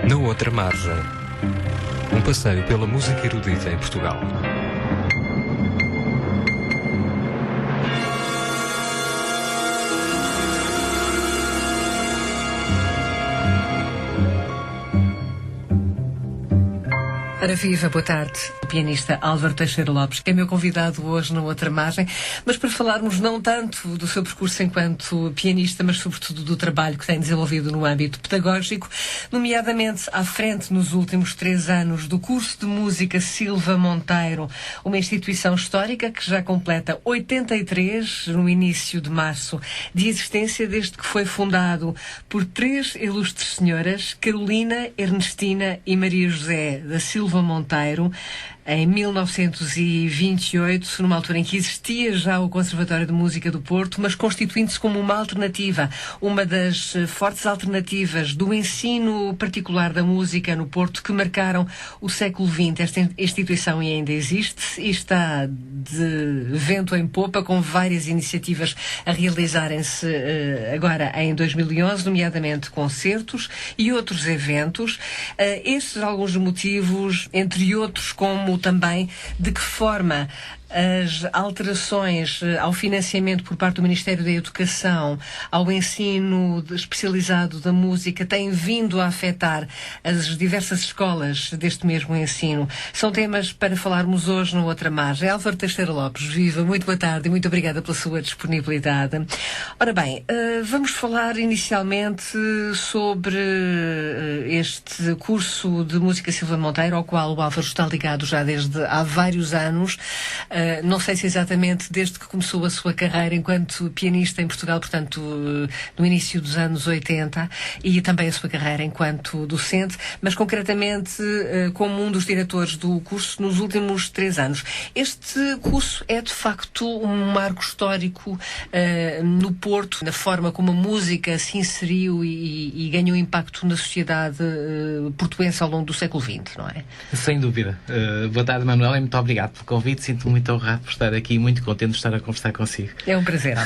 Na outra margem, um passeio pela música erudita em Portugal. Ora viva, boa tarde. O pianista Álvaro Teixeira Lopes, que é meu convidado hoje na outra margem, mas para falarmos não tanto do seu percurso enquanto pianista, mas sobretudo do trabalho que tem desenvolvido no âmbito pedagógico, nomeadamente à frente nos últimos 3 anos do curso de música Silva Monteiro, uma instituição histórica que já completa 83 no início de março de existência, desde que foi fundado por 3 ilustres senhoras, Carolina, Ernestina e Maria José da Silva Monteiro, em 1928, numa altura em que existia já o Conservatório de Música do Porto, mas constituindo-se como uma alternativa, uma das fortes alternativas do ensino particular da música no Porto que marcaram o século XX. Esta instituição ainda existe e está de vento em popa, com várias iniciativas a realizarem-se agora em 2011, nomeadamente concertos e outros eventos. Estes alguns motivos, entre outros, como também de que forma as alterações ao financiamento por parte do Ministério da Educação, ao ensino especializado da música, têm vindo a afetar as diversas escolas deste mesmo ensino. São temas para falarmos hoje na outra margem. Álvaro Teixeira Lopes, viva, muito boa tarde e muito obrigada pela sua disponibilidade. Ora bem, vamos falar inicialmente sobre este curso de música Silva Monteiro, ao qual o Álvaro está ligado já desde há vários anos. Não sei se exatamente desde que começou a sua carreira enquanto pianista em Portugal, portanto, no início dos anos 80, e também a sua carreira enquanto docente, mas concretamente como um dos diretores do curso nos últimos 3 anos. Este curso é, de facto, um marco histórico no Porto, na forma como a música se inseriu e ganhou impacto na sociedade portuense ao longo do século XX, não é? Sem dúvida. Boa tarde, Manuel, e muito obrigado pelo convite. Sinto-me muito honrado por estar aqui e muito contente de estar a conversar consigo. É um prazer.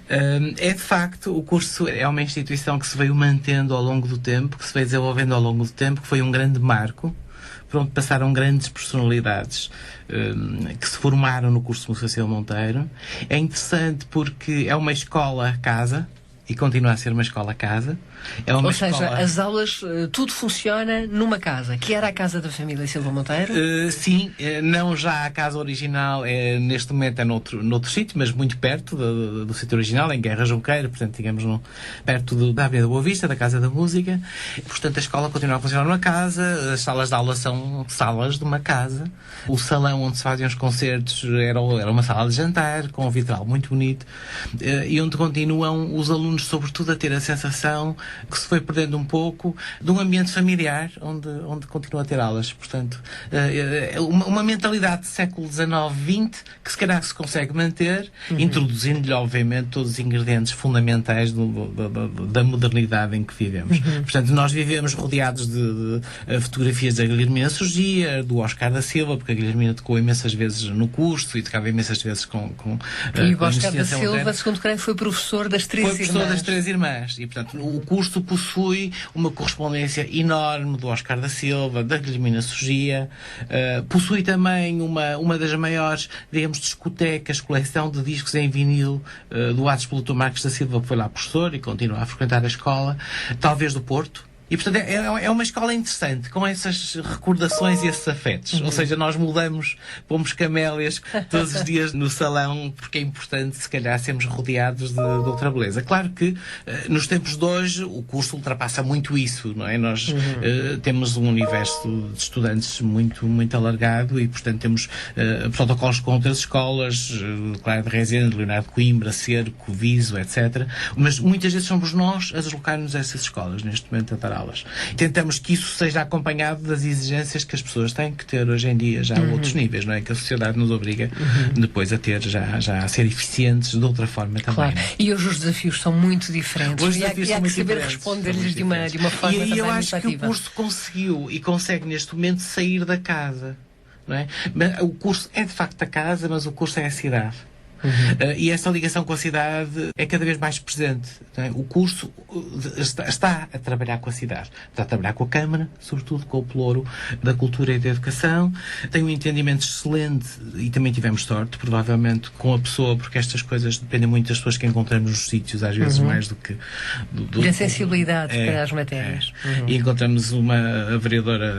É de facto, o curso é uma instituição que se veio mantendo ao longo do tempo, que se veio desenvolvendo ao longo do tempo, que foi um grande marco, por onde passaram grandes personalidades que se formaram no curso de música Silva Monteiro. É interessante porque é uma escola-casa, e continua a ser uma escola-casa. Ou seja, as aulas, tudo funciona numa casa, que era a casa da família Silva Monteiro? Sim, não já a casa original, neste momento é noutro sítio, mas muito perto do sítio original, em Guerra Junqueira, portanto, digamos, perto da Avenida Boa Vista, da Casa da Música. Portanto, a escola continua a funcionar numa casa, as salas de aula são salas de uma casa. O salão onde se faziam os concertos era uma sala de jantar, com um vitral muito bonito, e onde continuam os alunos, sobretudo, a ter a sensação que se foi perdendo um pouco de um ambiente familiar onde continua a ter aulas. Portanto, uma mentalidade do século XIX-XX que se calhar se consegue manter, introduzindo-lhe, obviamente, todos os ingredientes fundamentais da modernidade em que vivemos. Portanto, nós vivemos rodeados de fotografias da Guilhermina Surgia, do Oscar da Silva, porque a Guilhermina tocou imensas vezes no curso e tocava imensas vezes com e o Oscar da Silva, segundo creio, foi professor das 3 irmãs. Foi professor das 3 irmãs. E, portanto, o curso possui uma correspondência enorme do Oscar da Silva, da Guilhermina Surgia, possui também uma das maiores, digamos, discotecas, coleção de discos em vinil, doados pelo Dr. Marcos da Silva, que foi lá professor e continua a frequentar a escola, talvez do Porto. E, portanto, é uma escola interessante, com essas recordações e esses afetos. Ou seja, nós pomos camélias todos os dias no salão, porque é importante, se calhar, sermos rodeados de outra beleza. Claro que, nos tempos de hoje, o curso ultrapassa muito isso, não é? Nós temos um universo de estudantes muito, muito alargado e, portanto, temos protocolos com outras escolas, Clara de Rezende, Leonardo de Coimbra, Cerco, Viso, etc. Mas, muitas vezes, somos nós a deslocar-nos a essas escolas, neste momento, a dar aulas. Tentamos que isso seja acompanhado das exigências que as pessoas têm que ter hoje em dia, já a outros níveis, não é? Que a sociedade nos obriga depois a ter, já a ser eficientes de outra forma também. Claro. E hoje os desafios são muito diferentes. Hoje os desafios há que saber responder-lhes de uma forma também E eu acho ativa. que o curso conseguiu e consegue neste momento sair da casa, não é? O curso é de facto a casa, mas o curso é a cidade. E essa ligação com a cidade é cada vez mais presente. Não é? O curso está a trabalhar com a cidade. Está a trabalhar com a Câmara, sobretudo com o Pelouro da Cultura e da Educação. Tem um entendimento excelente e também tivemos sorte, provavelmente, com a pessoa, porque estas coisas dependem muito das pessoas que encontramos nos sítios, às vezes mais do que... Da sensibilidade para as matérias. E encontramos a vereadora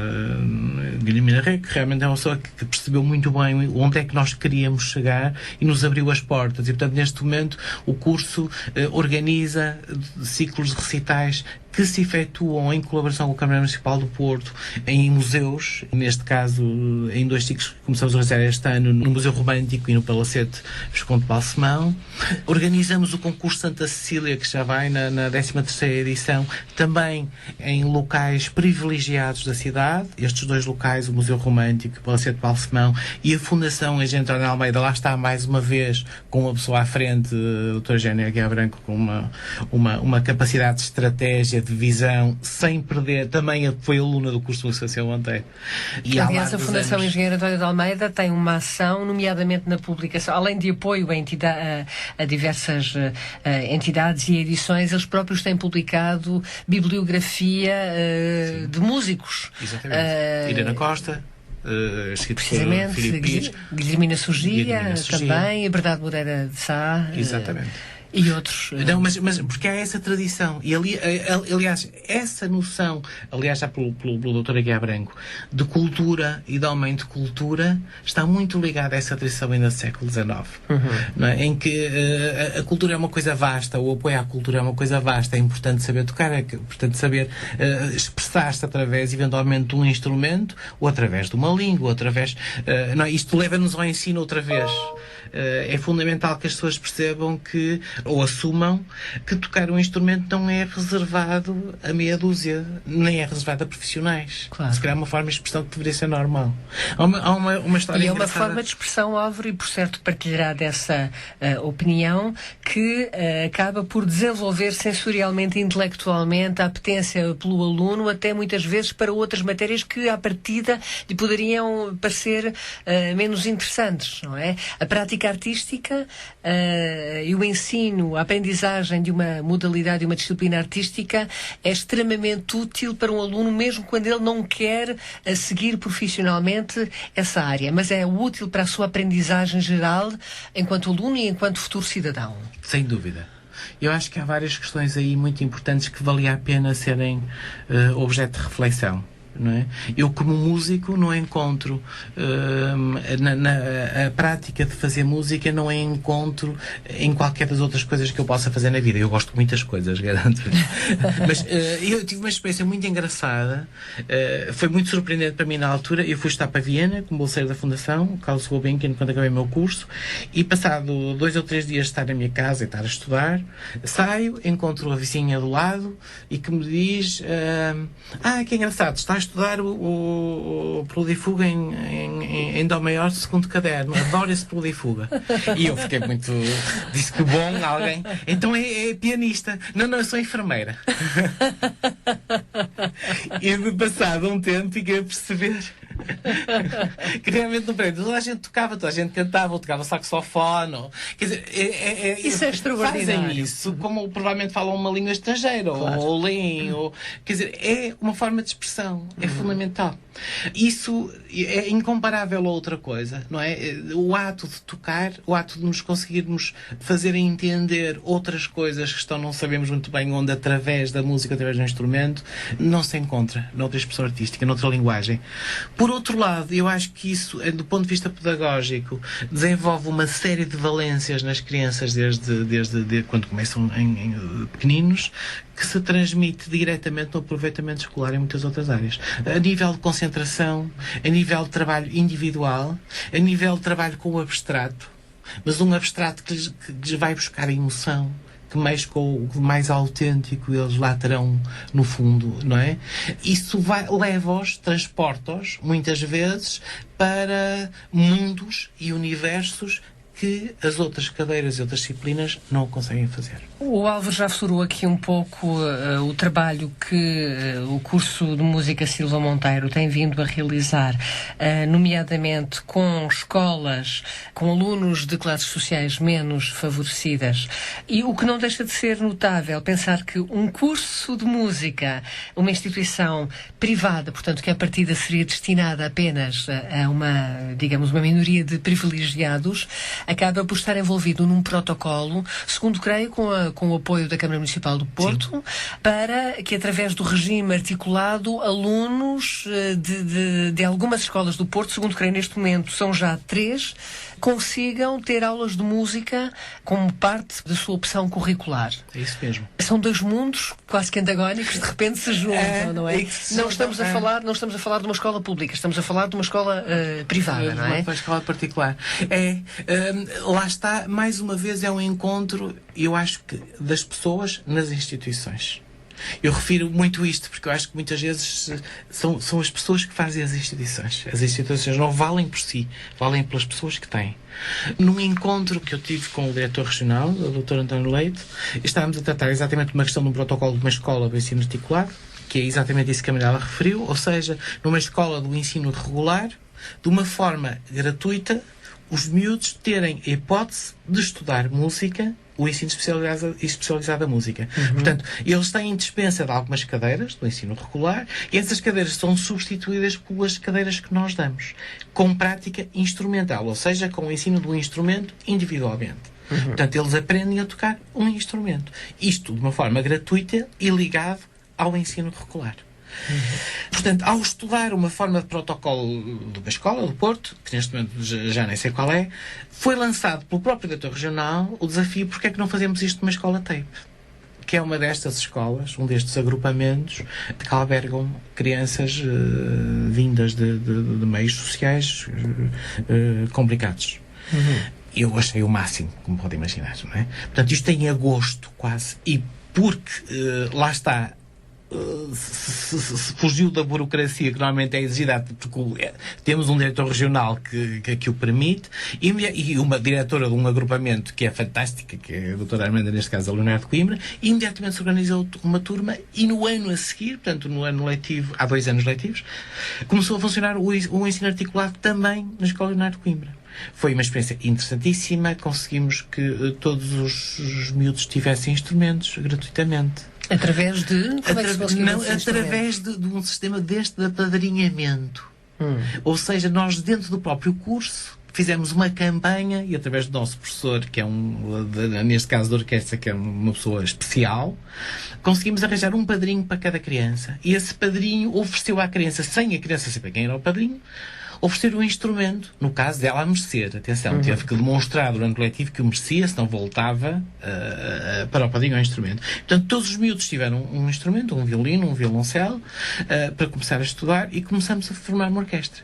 Guilhermina Rei, que realmente é uma pessoa que percebeu muito bem onde é que nós queríamos chegar e nos abriu as portas. E, portanto, neste momento, o curso organiza ciclos de recitais que se efetuam em colaboração com a Câmara Municipal do Porto, em museus, neste caso em 2 ciclos que começamos a realizar este ano, no Museu Romântico e no Palacete Visconde de Balsemão. Organizamos o concurso Santa Cecília, que já vai na 13ª edição, também em locais privilegiados da cidade. Estes 2 locais, o Museu Romântico e o Palacete de Balsemão, e a Fundação Engenheiro António Almeida, lá está mais uma vez com uma pessoa à frente, a doutora Eugénia Aguiar Branco, com uma capacidade de estratégia, de visão, sem perder. Também foi aluna do curso de Associação ontem. E aliás, a Fundação Engenheiro António de Almeida tem uma ação, nomeadamente na publicação, além de apoio a diversas entidades e edições, eles próprios têm publicado bibliografia de músicos. Exatamente. Irena Costa, precisamente, Guilhermina Surgia, também, a Bernardo Moreira de Sá. Exatamente. E outros. Não, mas porque há essa tradição. E aliás, essa noção, aliás, já pelo Dr. Aguiar Branco, de cultura e de aumento de cultura, está muito ligada a essa tradição ainda do século XIX. Não é? Em que a cultura é uma coisa vasta, o apoio à cultura é uma coisa vasta, é importante saber tocar, é importante saber expressar-se através, eventualmente, de um instrumento, ou através de uma língua, ou através... não é? Isto leva-nos ao ensino outra vez. É fundamental que as pessoas percebam que, ou assumam, que tocar um instrumento não é reservado a meia dúzia, nem é reservado a profissionais. Claro. Se calhar é uma forma de expressão que deveria ser normal. Há uma história e é uma engraçada. forma de expressão, Álvaro, e por certo partilhará dessa opinião, que acaba por desenvolver sensorialmente e intelectualmente a apetência pelo aluno, até muitas vezes para outras matérias que à partida lhe poderiam parecer menos interessantes, não é? A prática artística e o ensino, a aprendizagem de uma modalidade, de uma disciplina artística é extremamente útil para um aluno, mesmo quando ele não quer seguir profissionalmente essa área, mas é útil para a sua aprendizagem geral enquanto aluno e enquanto futuro cidadão. Sem dúvida. Eu acho que há várias questões aí muito importantes que valia a pena serem objeto de reflexão. Não é? Eu, como músico, não encontro a prática de fazer música, não encontro em qualquer das outras coisas que eu possa fazer na vida. Eu gosto de muitas coisas, garanto. Mas eu tive uma experiência muito engraçada, foi muito surpreendente para mim na altura. Eu fui estar para Viena como bolseiro da Fundação Carlos Gulbenkian quando acabei o meu curso, e passado 2 ou 3 dias de estar na minha casa e estar a estudar, saio, encontro a vizinha do lado e que me diz que engraçado, está a estudar o Proludifuga em Dó maior, segundo caderno. Adoro esse Proludifuga. E eu fiquei muito... Disse que bom, alguém... Então é pianista. Não, eu sou enfermeira. E de passado um tempo fiquei a perceber que realmente no prédio toda a gente tocava, toda a gente cantava, ou tocava saxofone. Quer dizer, isso é extraordinário. Fazem isso como provavelmente falam uma língua estrangeira, claro. ou leem, quer dizer, é uma forma de expressão, é fundamental. Isso é incomparável a outra coisa, não é? O ato de tocar, o ato de nos conseguirmos fazer entender outras coisas que não sabemos muito bem onde, através da música, através do instrumento, não se encontra noutra expressão artística, noutra linguagem. Por outro lado, eu acho que isso, do ponto de vista pedagógico, desenvolve uma série de valências nas crianças desde quando começam em pequeninos, que se transmite diretamente no aproveitamento escolar em muitas outras áreas. A nível de concentração, a nível de trabalho individual, a nível de trabalho com o abstrato, mas um abstrato que lhes vai buscar a emoção, que mexe com o mais autêntico, eles lá terão no fundo, não é? Isso leva-os, transporta-os, muitas vezes, para mundos e universos que as outras cadeiras e outras disciplinas não conseguem fazer. O Álvaro já aflorou aqui um pouco o trabalho que o curso de música Silva Monteiro tem vindo a realizar, nomeadamente com escolas, com alunos de classes sociais menos favorecidas. E o que não deixa de ser notável, pensar que um curso de música, uma instituição privada, portanto, que à partida seria destinada apenas a uma, digamos, uma minoria de privilegiados, acaba por estar envolvido num protocolo, segundo creio, com o apoio da Câmara Municipal do Porto, sim, para que, através do regime articulado, alunos de algumas escolas do Porto, segundo creio neste momento são já 3, consigam ter aulas de música como parte da sua opção curricular. É isso mesmo. São 2 mundos quase que antagónicos, de repente se juntam, não é? Não estamos a falar de uma escola pública, estamos a falar de uma escola privada, não é? Uma escola particular. Lá está, mais uma vez, é um encontro, eu acho que, das pessoas nas instituições. Eu refiro muito isto porque eu acho que muitas vezes são as pessoas que fazem as instituições. As instituições não valem por si, valem pelas pessoas que têm. Num encontro que eu tive com o diretor regional, o Dr. António Leite, estávamos a tratar exatamente de uma questão de um protocolo de uma escola de ensino articulado, que é exatamente isso que a Manuela referiu, ou seja, numa escola do ensino regular, de uma forma gratuita, os miúdos terem a hipótese de estudar música, o ensino especializado da música. Uhum. Portanto, eles têm dispensa de algumas cadeiras do ensino regular e essas cadeiras são substituídas pelas cadeiras que nós damos, com prática instrumental, ou seja, com o ensino do instrumento individualmente. Uhum. Portanto, eles aprendem a tocar um instrumento. Isto de uma forma gratuita e ligado ao ensino regular. Uhum. Portanto, ao estudar uma forma de protocolo de uma escola do Porto, que neste momento já nem sei qual é, foi lançado pelo próprio diretor regional o desafio: porque é que não fazemos isto numa escola TAPE, que é uma destas escolas, um destes agrupamentos que albergam crianças vindas de meios sociais complicados. Uhum. Eu achei o máximo, como pode imaginar, não é? Portanto, isto em agosto quase, e porque lá está, se fugiu da burocracia que normalmente é exigida, porque temos um diretor regional que o permite e uma diretora de um agrupamento que é fantástica, que é a doutora Armanda, neste caso a Leonardo de Coimbra, e imediatamente se organizou uma turma e no ano a seguir, portanto no ano letivo, há 2 anos letivos, começou a funcionar o ensino articulado também na Escola Leonardo de Coimbra. Foi uma experiência interessantíssima, conseguimos que todos os miúdos tivessem instrumentos gratuitamente. Através de? Através de um sistema deste de apadrinhamento. Ou seja, nós dentro do próprio curso fizemos uma campanha e através do nosso professor, que é neste caso da orquestra, que é uma pessoa especial, conseguimos arranjar um padrinho para cada criança. E esse padrinho ofereceu à criança, sem a criança saber quem era o padrinho, oferecer um instrumento, no caso dela a merecer. Atenção, teve que demonstrar durante o letivo que o merecia, senão voltava para o padrinho ao instrumento. Portanto, todos os miúdos tiveram um instrumento, um violino, um violoncelo, para começar a estudar, e começamos a formar uma orquestra.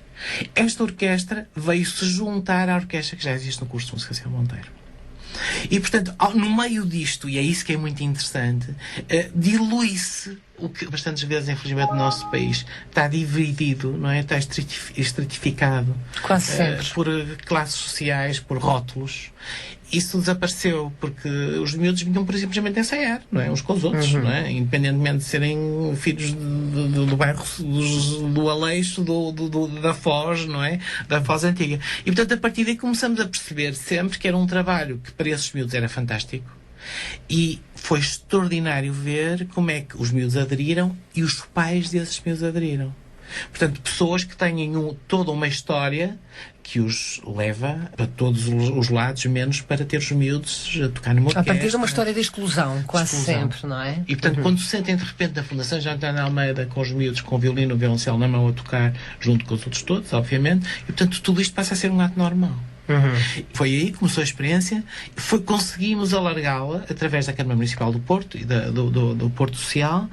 Esta orquestra veio-se juntar à orquestra que já existe no curso de música Silva Monteiro. E, portanto, no meio disto, e é isso que é muito interessante, dilui-se o que bastantes vezes, infelizmente, no nosso país está dividido, não é? Está estratificado. Quase sempre. Por classes sociais, por rótulos. Isso desapareceu, porque os miúdos vinham, por simplesmente, ensaiar, não é? Uns com os outros, não é? Independentemente de serem filhos do bairro do Aleixo, da Foz, não é? Da Foz Antiga. E, portanto, a partir daí começamos a perceber sempre que era um trabalho que para esses miúdos era fantástico. E foi extraordinário ver como é que os miúdos aderiram e os pais desses miúdos aderiram. Portanto, pessoas que têm toda uma história que os leva para todos os lados, menos para ter os miúdos a tocar numa orquestra. A partir de uma história de exclusão, quase sempre, não é? E, portanto, quando se sentem de repente na Fundação João António Almeida com os miúdos com o violino e o violoncelo na mão a tocar, junto com os outros todos, obviamente, e, portanto, tudo isto passa a ser um ato normal. Foi aí que começou a experiência. Conseguimos alargá-la através da Câmara Municipal do Porto e do Porto Social,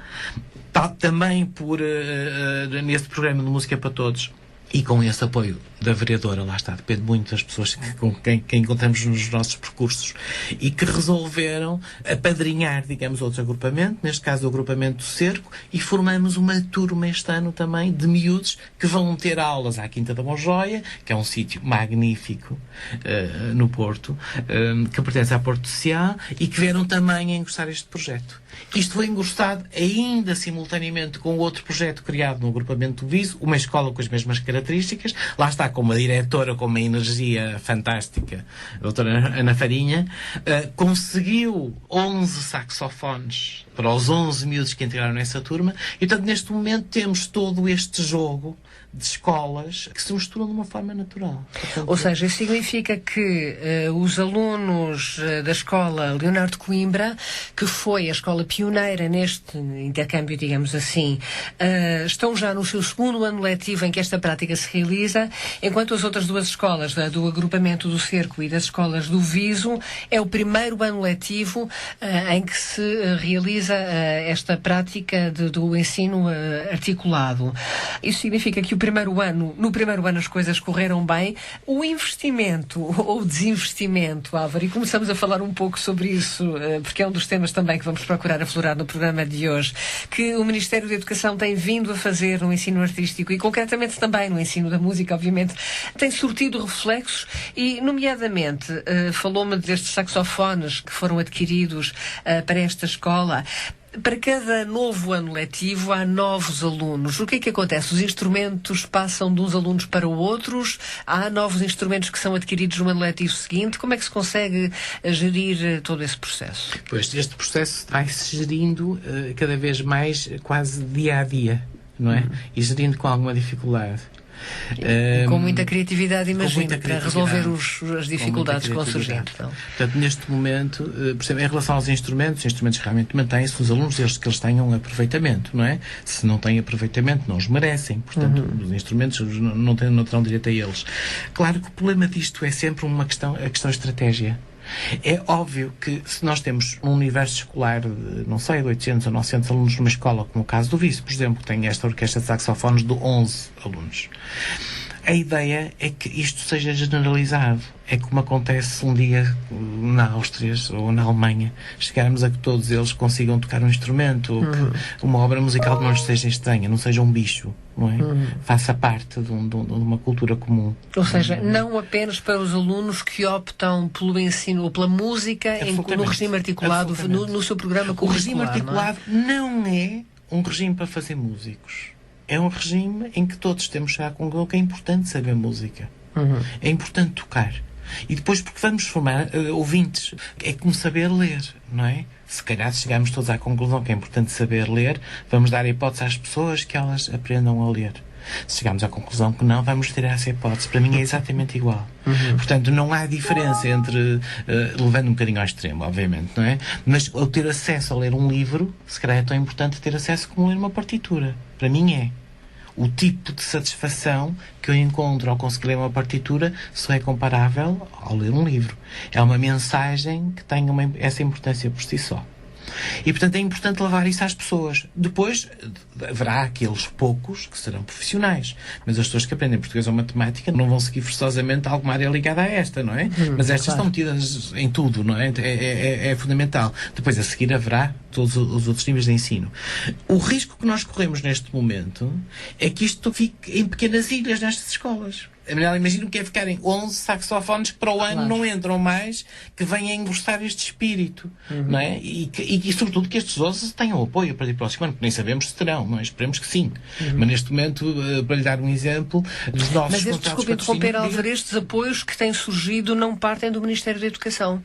também nesse programa de Música para Todos. E com esse apoio da vereadora, lá está, depende muito das pessoas com quem encontramos nos nossos percursos, e que resolveram apadrinhar, digamos, outro agrupamento, neste caso o agrupamento do Cerco, e formamos uma turma este ano também de miúdos que vão ter aulas à Quinta da Monjoia, que é um sítio magnífico no Porto, que pertence à Porto Social, e que vieram também a engrossar este projeto. Isto foi engrossado ainda simultaneamente com outro projeto criado no agrupamento do Viso, uma escola com as mesmas características, lá está, com uma diretora com uma energia fantástica, a doutora Ana Farinha, conseguiu 11 saxofones para os 11 miúdos que entraram nessa turma, e portanto neste momento temos todo este jogo de escolas que se misturam de uma forma natural. Portanto, ou seja, isso significa que os alunos da escola Leonardo de Coimbra, que foi a escola pioneira neste intercâmbio, digamos assim, estão já no seu segundo ano letivo em que esta prática se realiza, enquanto as outras duas escolas, do agrupamento do Cerco e das escolas do Viso, é o primeiro ano letivo em que se realiza esta prática do ensino articulado. Isso significa que no primeiro ano as coisas correram bem. O investimento ou desinvestimento, Álvaro, e começamos a falar um pouco sobre isso, porque é um dos temas também que vamos procurar aflorar no programa de hoje, que o Ministério da Educação tem vindo a fazer no ensino artístico e concretamente também no ensino da música, obviamente, tem surtido reflexos e, nomeadamente, falou-me destes saxofones que foram adquiridos para esta escola. Para cada novo ano letivo há novos alunos. O que é que acontece? Os instrumentos passam de uns alunos para outros? Há novos instrumentos que são adquiridos no ano letivo seguinte? Como é que se consegue gerir todo esse processo? Pois, este processo vai-se gerindo cada vez mais quase dia a dia, não é? E gerindo com alguma dificuldade. Com muita criatividade, imagino, para resolver as dificuldades que vão surgindo. Então. Portanto, neste momento, por exemplo, em relação aos instrumentos, os instrumentos realmente mantêm-se, os alunos, desde que eles tenham aproveitamento, não é? Se não têm aproveitamento, não os merecem. Portanto, os instrumentos não terão direito a eles. Claro que o problema disto é sempre a questão de estratégia. É óbvio que se nós temos um universo escolar de, não sei, de 800 ou 900 alunos numa escola, como o caso do Vice, por exemplo, que tem esta orquestra de saxofones de 11 alunos, a ideia é que isto seja generalizado. É como acontece um dia na Áustria ou na Alemanha, chegarmos a que todos eles consigam tocar um instrumento, ou que uma obra musical não lhes seja estranha, não seja um bicho, não é? Faça parte de uma cultura comum. Ou seja, não apenas para os alunos que optam pelo ensino ou pela música no regime articulado, no seu programa curricular. O regime articulado não é um regime para fazer músicos. É um regime em que todos temos já com que é importante saber música. É importante tocar. E depois, porque vamos formar ouvintes, é como saber ler, não é? Se calhar, se chegarmos todos à conclusão que é importante saber ler, vamos dar a hipótese às pessoas que elas aprendam a ler. Se chegarmos à conclusão que não, vamos tirar essa hipótese. Para mim é exatamente igual. Portanto, não há diferença entre, levando um bocadinho ao extremo, obviamente, não é? Mas ao ter acesso a ler um livro, se calhar é tão importante ter acesso como ler uma partitura. Para mim é. O tipo de satisfação que eu encontro ao conseguir ler uma partitura só é comparável ao ler um livro. É uma mensagem que tem essa importância por si só. E, portanto, é importante levar isso às pessoas. Depois, haverá aqueles poucos que serão profissionais. Mas as pessoas que aprendem português ou matemática não vão seguir forçosamente alguma área ligada a esta, não é? Mas estas estão metidas em tudo, não é? É fundamental. Depois, a seguir, haverá todos os outros níveis de ensino. O risco que nós corremos neste momento é que isto fique em pequenas ilhas nestas escolas. Imagino que é ficarem 11 saxofones que para o ano não entram mais, que venham a engrossar este espírito, não é? E sobretudo que estes 11 tenham apoio para ir para o segundo ano, porque nem sabemos se terão, não é? Esperemos que sim. Mas neste momento, para lhe dar um exemplo, dos nossos Mas desculpe interromper, Álvaro, estes apoios que têm surgido não partem do Ministério da Educação?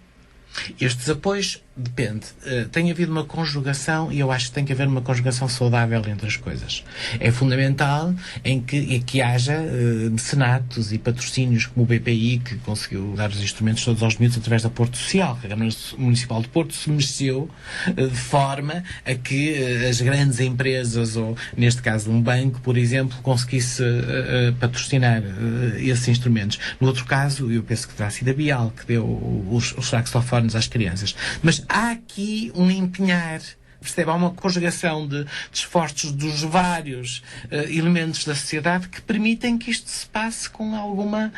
Estes apoios, depende. Tem havido uma conjugação, e eu acho que tem que haver uma conjugação saudável entre as coisas. É fundamental que haja mecenatos e patrocínios como o BPI, que conseguiu dar os instrumentos todos aos miúdos através da Porto Social, que a Câmara Municipal de Porto se mexeu de forma a que as grandes empresas, ou neste caso um banco, por exemplo, conseguisse patrocinar esses instrumentos. No outro caso, eu penso que terá sido a Bial que deu os saxofones às crianças. Mas há aqui um empenhar Percebe? Há uma conjugação de esforços dos vários elementos da sociedade que permitem que isto se passe com alguma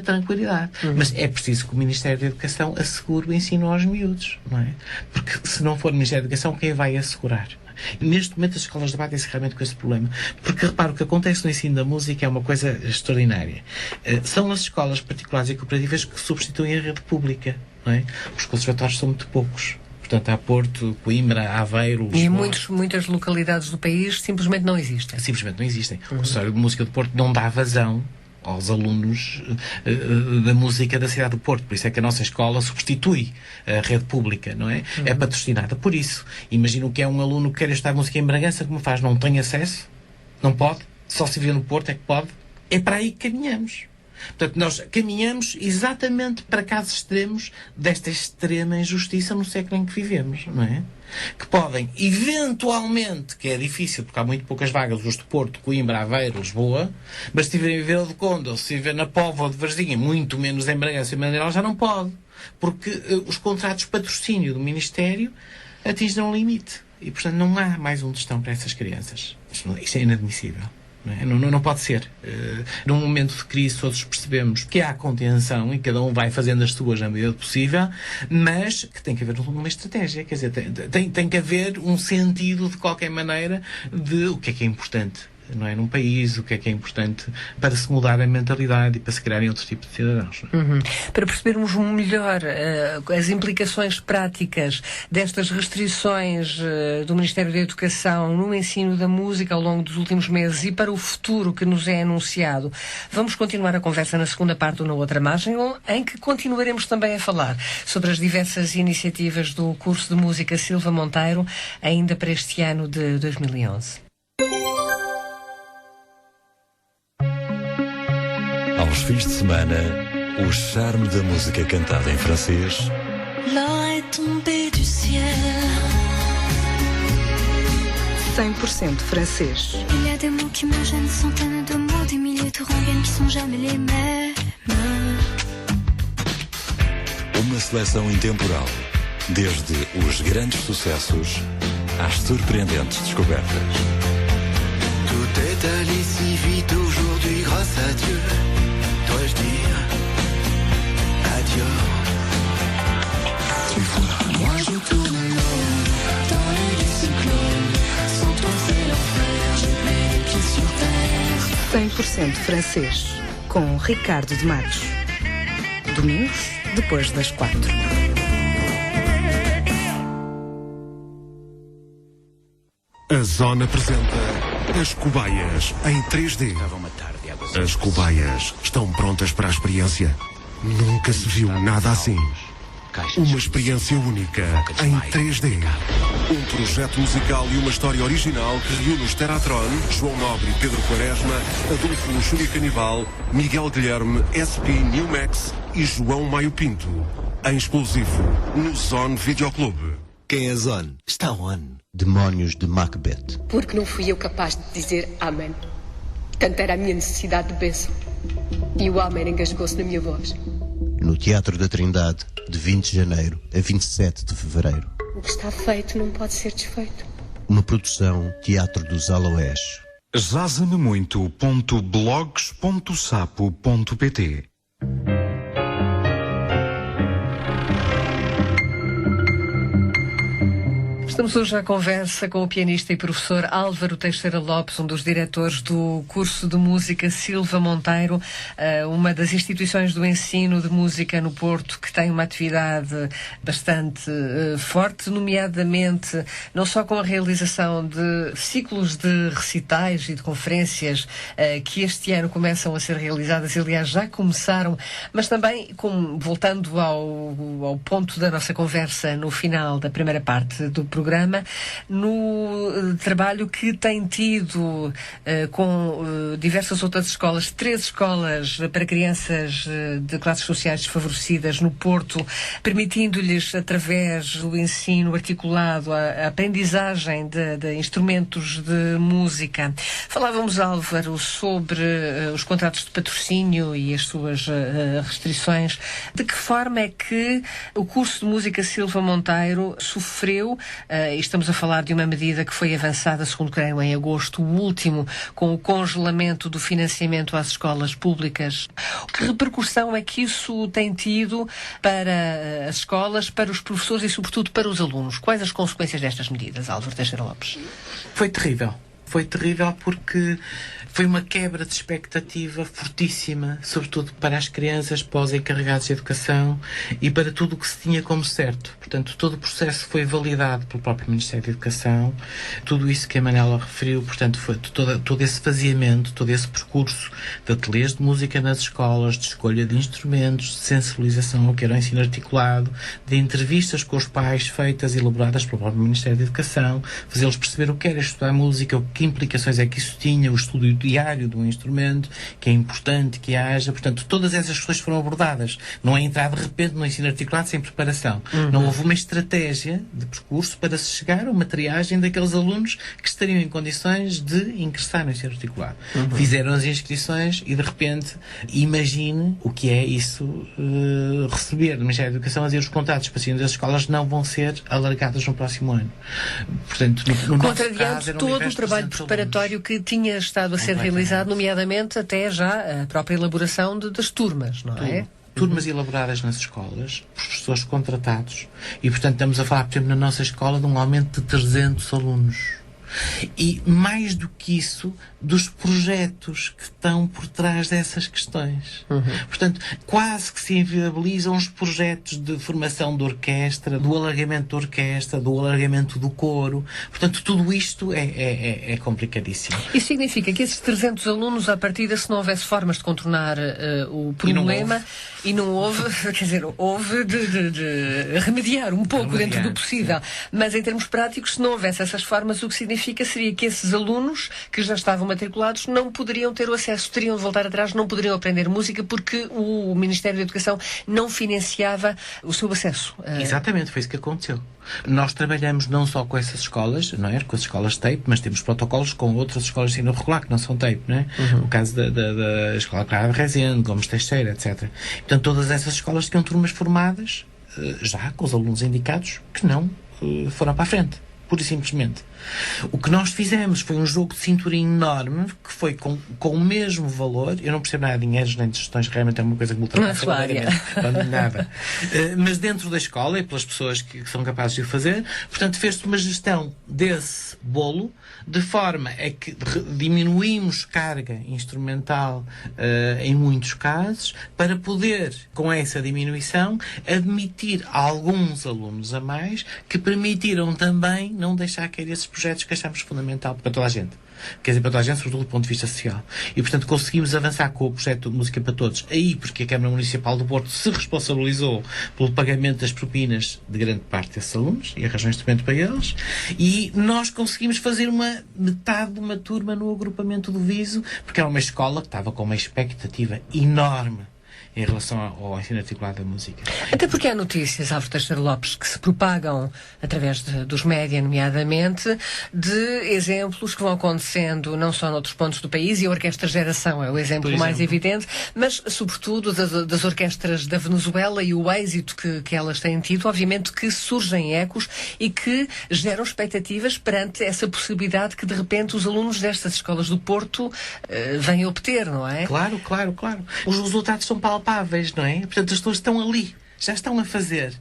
tranquilidade. Mas é preciso que o Ministério da Educação assegure o ensino aos miúdos, não é? Porque se não for o Ministério da Educação, quem vai assegurar? E neste momento as escolas debatem-se realmente com esse problema. Porque, repara, o que acontece no ensino da música é uma coisa extraordinária. São as escolas particulares e cooperativas que substituem a rede pública, não é? Os conservatórios são muito poucos. Portanto, há Porto, Coimbra, Aveiro, Lisboa. E muitas localidades do país simplesmente não existem. Simplesmente não existem. O Conservatório de Música do Porto não dá vazão aos alunos da música da cidade do Porto. Por isso é que a nossa escola substitui a rede pública, não é? É patrocinada por isso. Imagino que é um aluno que quer estudar música em Bragança, como faz? Não tem acesso? Não pode? Só se vê no Porto é que pode? É para aí que caminhamos. Portanto, nós caminhamos exatamente para casos extremos desta extrema injustiça no século em que vivemos, não é? Que podem, eventualmente, que é difícil, porque há muito poucas vagas, os de Porto, Coimbra, Aveiro, Lisboa, mas se estiverem a viver de Conde, ou se estiver na Póvoa ou de Varginha, muito menos em Bragança e Madeira, já não pode. Porque os contratos de patrocínio do Ministério atingem um limite. E, portanto, não há mais um tostão para essas crianças. Isto é inadmissível. Não pode ser. Num momento de crise todos percebemos que há contenção e cada um vai fazendo as suas na medida possível, mas que tem que haver uma estratégia. Quer dizer, tem que haver um sentido de qualquer maneira de o que é importante, não é, num país, o que é importante para se mudar a mentalidade e para se criarem outros tipos de cidadãos. Para percebermos melhor as implicações práticas destas restrições do Ministério da Educação no ensino da música ao longo dos últimos meses e para o futuro que nos é anunciado, vamos continuar a conversa na segunda parte ou na outra margem, em que continuaremos também a falar sobre as diversas iniciativas do curso de música Silva Monteiro, ainda para este ano de 2011. Aos fins de semana, o charme da música cantada em francês. L'or est tombé du ciel. 100% francês. Il y a des mots qui me gênent, centaines de mots, des milliers de rengaines qui sont jamais les mêmes. Uma seleção intemporal, desde os grandes sucessos às surpreendentes descobertas. Tout est allé si vite aujourd'hui, grâce à Dieu. Dois-je dire adieu? Tu vois, moi je tourne l'homme dans les cyclones. Sans toi c'est l'enfer, j'ai mes pieds sur terre. 100% francês, com Ricardo de Matos. Domingos, depois das 4. A Zona apresenta as cobaias em 3D. As cobaias estão prontas para a experiência. Nunca se viu nada assim. Uma experiência única em 3D. Um projeto musical e uma história original que reúne os Teratron, João Nobre e Pedro Quaresma, Adolfo Luxúria Canibal, Miguel Guilherme, SP New Max e João Maio Pinto. Em exclusivo no Zone Videoclube. Quem é Zone? Está on. Demónios de Macbeth. Porque não fui eu capaz de dizer amém. Tanta era a minha necessidade de bênção. E o amém engasgou-se na minha voz. No Teatro da Trindade, de 20 de janeiro a 27 de fevereiro. O que está feito não pode ser desfeito. Uma produção Teatro dos Aloés. Jazamemuito.blogs.sapo.pt. Estamos hoje à conversa com o pianista e professor Álvaro Teixeira Lopes, um dos diretores do curso de música Silva Monteiro, uma das instituições do ensino de música no Porto que tem uma atividade bastante forte, nomeadamente não só com a realização de ciclos de recitais e de conferências que este ano começam a ser realizadas, aliás já começaram, mas também, voltando ao ponto da nossa conversa no final da primeira parte do programa, no trabalho que tem tido com diversas outras escolas, 3 escolas para crianças de classes sociais desfavorecidas no Porto, permitindo-lhes, através do ensino articulado, a aprendizagem de instrumentos de música. Falávamos, Álvaro, sobre os contratos de patrocínio e as suas restrições. De que forma é que o curso de música Silva Monteiro sofreu e estamos a falar de uma medida que foi avançada, segundo creio, em agosto último, com o congelamento do financiamento às escolas públicas. Que repercussão é que isso tem tido para as escolas, para os professores e, sobretudo, para os alunos? Quais as consequências destas medidas, Álvaro Teixeira Lopes? Foi terrível. Foi terrível porque foi uma quebra de expectativa fortíssima, sobretudo para as crianças, para os encarregados de educação e para tudo o que se tinha como certo. Portanto, todo o processo foi validado pelo próprio Ministério da Educação. Tudo isso que a Manela referiu, portanto, foi todo esse faseamento, todo esse percurso de ateliês de música nas escolas, de escolha de instrumentos, de sensibilização ao que era o ensino articulado, de entrevistas com os pais feitas e elaboradas pelo próprio Ministério da Educação, fazê-los perceber o que era estudar música, que implicações é que isso tinha, o estudo diário do instrumento, que é importante que haja. Portanto, todas essas questões foram abordadas. Não é entrar de repente no ensino articulado sem preparação. Não houve uma estratégia de percurso para se chegar a uma triagem daqueles alunos que estariam em condições de ingressar no ensino articulado. Fizeram as inscrições e, de repente, imagine o que é isso, receber do Ministério da Educação a dizer os contratos para sair das escolas não vão ser alargados no próximo ano. Portanto, no contrariando todo o trabalho preparatório que tinha estado a ser realizado, nomeadamente até já a própria elaboração das turmas, não é? Turmas elaboradas nas escolas, professores contratados. E, portanto, estamos a falar, por exemplo, na nossa escola, de um aumento de 300 alunos. E, mais do que isso, dos projetos que estão por trás dessas questões. Portanto, quase que se inviabilizam os projetos de formação de orquestra, do alargamento da orquestra, do alargamento do coro. Portanto, tudo isto é complicadíssimo. Isso significa que esses 300 alunos, à partida, se não houvesse formas de contornar o problema, e não houve, quer dizer, houve de remediar um pouco dentro do possível. Sim. Mas, em termos práticos, se não houvesse essas formas, o que significa seria que esses alunos que já estavam matriculados não poderiam ter o acesso, teriam de voltar atrás, não poderiam aprender música porque o Ministério da Educação não financiava o seu acesso. Exatamente, foi isso que aconteceu. Nós trabalhamos não só com essas escolas, não é? Com as escolas TAPE, mas temos protocolos com outras escolas de ensino regular que não são TAPE, não é? O caso da Escola Clara de Rezende, Gomes Teixeira, etc. Portanto, todas essas escolas tinham turmas formadas, já com os alunos indicados, que não foram para a frente. Pura e simplesmente. O que nós fizemos foi um jogo de cintura enorme, que foi com o mesmo valor. Eu não percebo nada de dinheiros nem de gestões, realmente é uma coisa que me ultrapassa nada. Mas dentro da escola e pelas pessoas que são capazes de o fazer, portanto, fez-se uma gestão desse bolo, de forma a que diminuímos carga instrumental em muitos casos, para poder, com essa diminuição, admitir alguns alunos a mais, que permitiram também não deixar cair esses projetos que achamos fundamental para toda a gente. Quer dizer, para toda a gente, sobretudo do ponto de vista social. E, portanto, conseguimos avançar com o projeto de Música para Todos. Aí, porque a Câmara Municipal do Porto se responsabilizou pelo pagamento das propinas de grande parte desses alunos e arranjou instrumento para eles. E nós conseguimos fazer metade de uma turma no agrupamento do Viso, porque era uma escola que estava com uma expectativa enorme em relação ao ensino articulado da música. Até porque há notícias, Álvaro Teixeira Lopes, que se propagam através dos média, nomeadamente, de exemplos que vão acontecendo não só noutros pontos do país, e a Orquestra Geração é o exemplo mais evidente, mas, sobretudo, das orquestras da Venezuela e o êxito que elas têm tido, obviamente que surgem ecos e que geram expectativas perante essa possibilidade que, de repente, os alunos destas escolas do Porto vêm obter, não é? Claro. Os resultados são palpáveis, não é? Portanto, as pessoas estão ali. Já estão a fazer.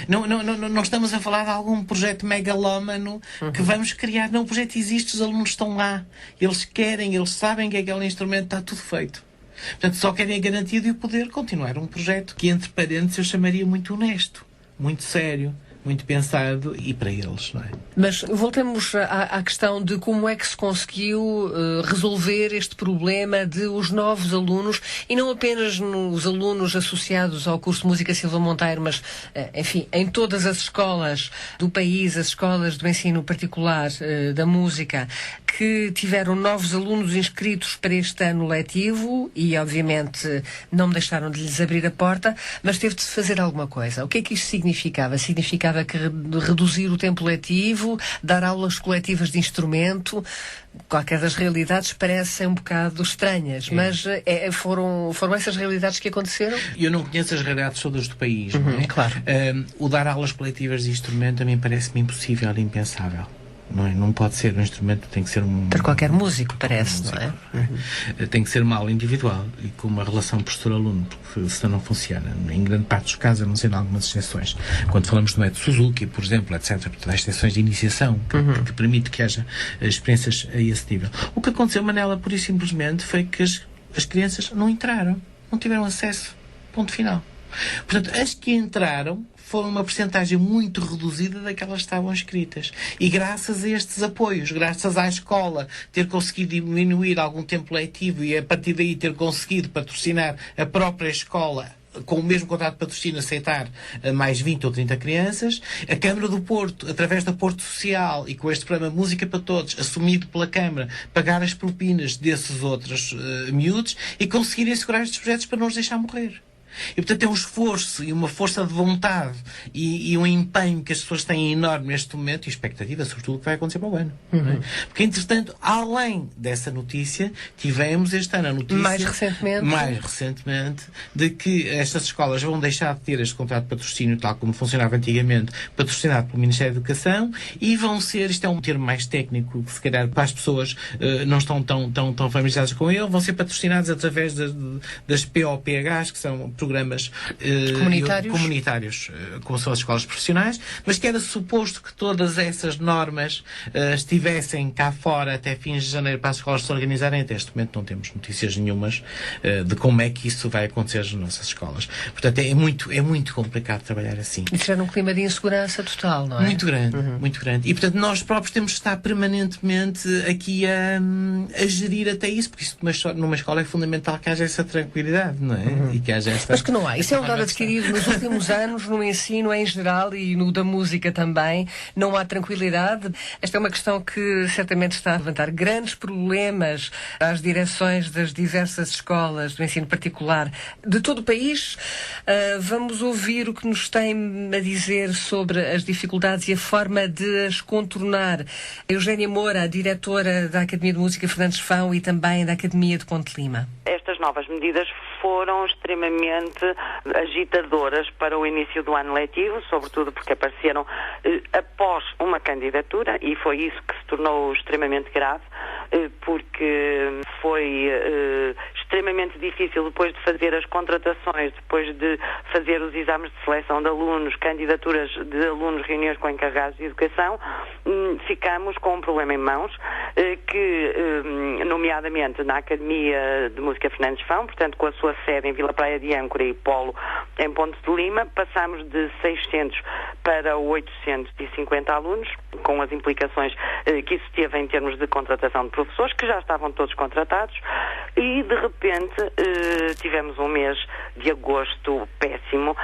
Não estamos a falar de algum projeto megalómano que vamos criar. Não, o projeto existe, os alunos estão lá. Eles querem, eles sabem que aquele instrumento está tudo feito. Portanto, só querem a garantia de poder continuar um projeto que, entre parênteses, eu chamaria muito honesto, muito sério, muito pensado e para eles, não é? Mas voltemos à questão de como é que se conseguiu resolver este problema de os novos alunos, e não apenas nos alunos associados ao curso de Música Silva Monteiro, mas, enfim, em todas as escolas do país, as escolas do ensino particular da música, que tiveram novos alunos inscritos para este ano letivo e, obviamente, não me deixaram de lhes abrir a porta, mas teve de fazer alguma coisa. O que é que isto significava? Significava acaba que reduzir o tempo letivo, dar aulas coletivas de instrumento. Qualquer das realidades parecem um bocado estranhas, mas foram essas realidades que aconteceram? Eu não conheço as realidades todas do país, não é? Claro. O dar aulas coletivas de instrumento a mim parece-me impossível e impensável. Não pode ser um instrumento, tem que ser para qualquer músico, parece, não é? Tem que ser uma aula individual e com uma relação professor-aluno, porque senão não funciona. Em grande parte dos casos, a não ser em algumas exceções. Quando falamos do método Suzuki, por exemplo, etc., há exceções de iniciação que permite que haja experiências a esse nível. O que aconteceu, Manela, pura e simplesmente, foi que as crianças não entraram, não tiveram acesso. Ponto final. Portanto, as que entraram foram uma percentagem muito reduzida daquelas que estavam inscritas. E graças a estes apoios, graças à escola ter conseguido diminuir algum tempo letivo e a partir daí ter conseguido patrocinar a própria escola com o mesmo contrato de patrocínio, aceitar mais 20 ou 30 crianças, a Câmara do Porto, através da Porto Social e com este programa Música para Todos, assumido pela Câmara, pagar as propinas desses outros miúdos e conseguirem segurar estes projetos para não os deixar morrer. E, portanto, é um esforço e uma força de vontade e um empenho que as pessoas têm enorme neste momento e expectativa, sobretudo, que vai acontecer para o ano. Não é? Porque, entretanto, além dessa notícia, tivemos este ano a notícia... Mais recentemente, de que estas escolas vão deixar de ter este contrato de patrocínio, tal como funcionava antigamente, patrocinado pelo Ministério da Educação, e vão ser, isto é um termo mais técnico, que se calhar para as pessoas não estão tão familiarizadas com ele, vão ser patrocinados através das POPHs, que são programas comunitários, como são as escolas profissionais, mas que era suposto que todas essas normas estivessem cá fora até fins de janeiro para as escolas se organizarem. Até este momento não temos notícias nenhumas de como é que isso vai acontecer nas nossas escolas. Portanto, é muito complicado trabalhar assim. Isso era um clima de insegurança total, não é? Muito grande, muito grande. E, portanto, nós próprios temos de estar permanentemente aqui a gerir até isso, porque isso numa escola é fundamental que haja essa tranquilidade, não é? E que haja esta... Mas que não há. Isso é um dado adquirido nos últimos anos, no ensino em geral e no da música também. Não há tranquilidade. Esta é uma questão que certamente está a levantar grandes problemas às direções das diversas escolas do ensino particular de todo o país. Vamos ouvir o que nos tem a dizer sobre as dificuldades e a forma de as contornar. Eugénia Moura, a diretora da Academia de Música Fernandes Fão e também da Academia de Ponte Lima. Estas novas medidas foram extremamente agitadoras para o início do ano letivo, sobretudo porque apareceram após uma candidatura, e foi isso que se tornou extremamente grave, porque foi extremamente difícil, depois de fazer as contratações, depois de fazer os exames de seleção de alunos, candidaturas de alunos, reuniões com encarregados de educação, ficamos com um problema em mãos, que, nomeadamente na Academia de Música Fernandes Fão, portanto com a sua sede em Vila Praia de Âncora e polo em Ponte de Lima, passamos de 600 para 850 alunos, com as implicações que isso teve em termos de contratação de professores, que já estavam todos contratados, e de repente tivemos um mês de agosto péssimo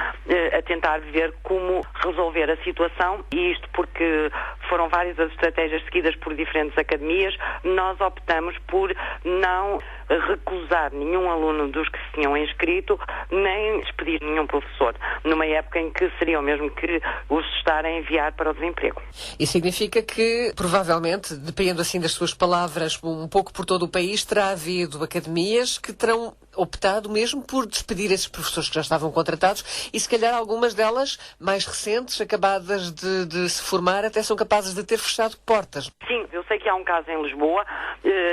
a tentar ver como resolver a situação, e isto porque foram várias as estratégias seguidas por diferentes academias. Nós optamos por não recusar nenhum aluno dos que se tinham inscrito, nem despedir nenhum professor, numa época em que seria o mesmo que os estar a enviar para o desemprego. Isso significa que, provavelmente, dependendo assim das suas palavras, um pouco por todo o país, terá havido academias que terão optado mesmo por despedir esses professores que já estavam contratados e, se calhar, algumas delas mais recentes, acabadas de se formar, até são capazes de ter fechado portas. Sim, eu sei que há um caso em Lisboa,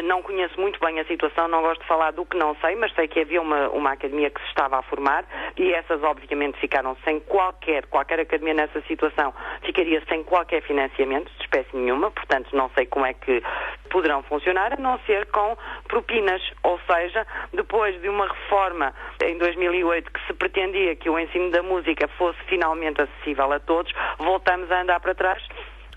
não conheço muito bem a situação, não gosto de falar do que não sei, mas sei que havia uma academia que se estava a formar e essas obviamente ficaram sem qualquer academia nessa situação ficaria sem qualquer financiamento de espécie nenhuma, portanto não sei como é que poderão funcionar, a não ser com propinas, ou seja, depois de uma reforma em 2008 que se pretendia que o ensino da música fosse finalmente acessível a todos, voltamos a andar para trás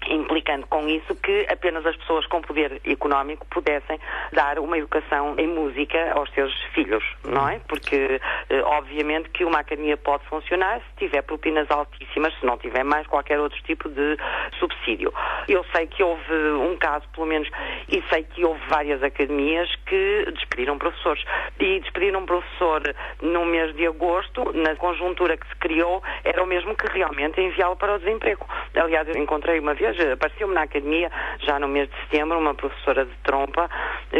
implicando com isso que apenas as pessoas com poder económico pudessem dar uma educação em música aos seus filhos, não é? Porque, obviamente, que uma academia pode funcionar se tiver propinas altíssimas, se não tiver mais qualquer outro tipo de subsídio. Eu sei que houve um caso, pelo menos, e sei que houve várias academias que despediram professores. E despedir um professor no mês de agosto, na conjuntura que se criou, era o mesmo que realmente enviá-lo para o desemprego. Aliás, eu encontrei uma vez, apareceu-me na academia, já no mês de setembro, uma professora de trompa,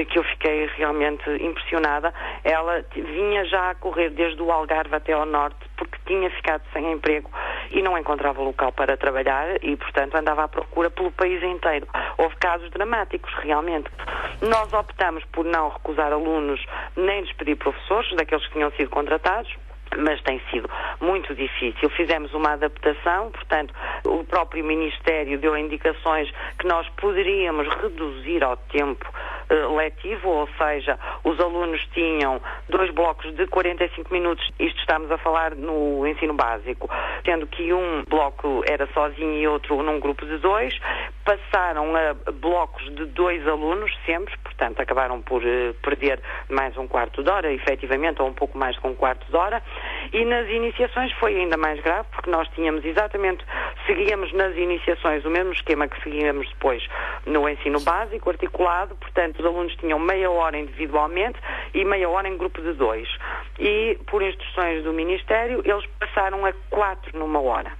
que eu fiquei realmente impressionada. Ela vinha já a correr desde o Algarve até ao norte, porque tinha ficado sem emprego e não encontrava local para trabalhar e, portanto, andava à procura pelo país inteiro. Houve casos dramáticos, realmente. Nós optamos por não recusar alunos nem despedir professores, daqueles que tinham sido contratados, mas tem sido muito difícil. Fizemos uma adaptação, portanto, o próprio Ministério deu indicações que nós poderíamos reduzir ao tempo letivo, ou seja, os alunos tinham 2 blocos de 45 minutos, isto estamos a falar no ensino básico, sendo que um bloco era sozinho e outro num grupo de 2, passaram a blocos de 2 alunos sempre, portanto, acabaram por perder mais um quarto de hora, efetivamente, ou um pouco mais de um quarto de hora. E nas iniciações foi ainda mais grave, porque nós seguíamos nas iniciações o mesmo esquema que seguíamos depois no ensino básico, articulado, portanto os alunos tinham meia hora individualmente e meia hora em grupo de 2. E por instruções do Ministério, eles passaram a 4 numa hora.